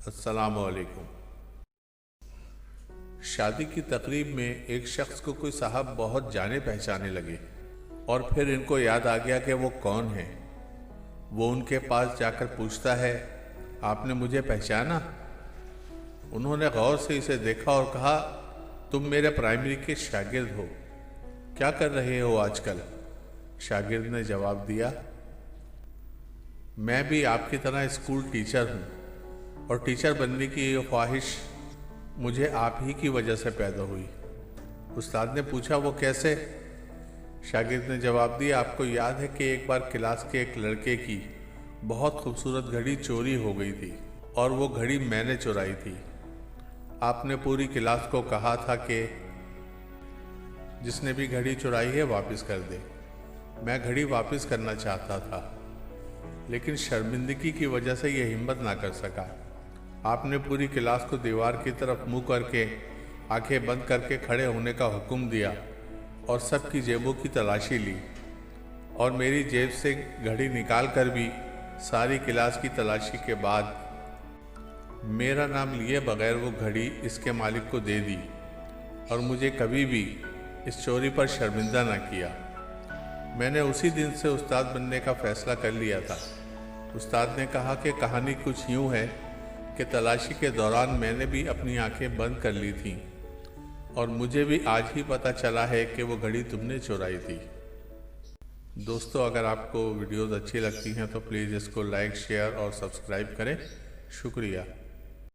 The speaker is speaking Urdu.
السلام علیکم۔ شادی کی تقریب میں ایک شخص کو کوئی صاحب بہت جانے پہچانے لگے اور پھر ان کو یاد آ گیا کہ وہ کون ہے۔ وہ ان کے پاس جا کر پوچھتا ہے، آپ نے مجھے پہچانا؟ انہوں نے غور سے اسے دیکھا اور کہا، تم میرے پرائمری کے شاگرد ہو، کیا کر رہے ہو آج کل؟ شاگرد نے جواب دیا، میں بھی آپ کی طرح اسکول ٹیچر ہوں اور ٹیچر بننے کی یہ خواہش مجھے آپ ہی کی وجہ سے پیدا ہوئی۔ استاد نے پوچھا، وہ کیسے؟ شاگرد نے جواب دیا، آپ کو یاد ہے کہ ایک بار کلاس کے ایک لڑکے کی بہت خوبصورت گھڑی چوری ہو گئی تھی اور وہ گھڑی میں نے چرائی تھی۔ آپ نے پوری کلاس کو کہا تھا کہ جس نے بھی گھڑی چرائی ہے واپس کر دے۔ میں گھڑی واپس کرنا چاہتا تھا لیکن شرمندگی کی وجہ سے یہ ہمت نہ کر سکا۔ آپ نے پوری کلاس کو دیوار کی طرف منہ کر کے آنکھیں بند کر کے کھڑے ہونے کا حکم دیا اور سب کی جیبوں کی تلاشی لی اور میری جیب سے گھڑی نکال کر بھی ساری کلاس کی تلاشی کے بعد میرا نام لیے بغیر وہ گھڑی اس کے مالک کو دے دی اور مجھے کبھی بھی اس چوری پر شرمندہ نہ کیا۔ میں نے اسی دن سے استاد بننے کا فیصلہ کر لیا تھا۔ استاد نے کہا کہ کہانی کچھ یوں ہے کہ تلاشی کے دوران میں نے بھی اپنی آنکھیں بند کر لی تھیں اور مجھے بھی آج ہی پتہ چلا ہے کہ وہ گھڑی تم نے چورائی تھی۔ دوستو، اگر آپ کو ویڈیوز اچھی لگتی ہیں تو پلیز اس کو لائک، شیئر اور سبسکرائب کریں۔ شکریہ۔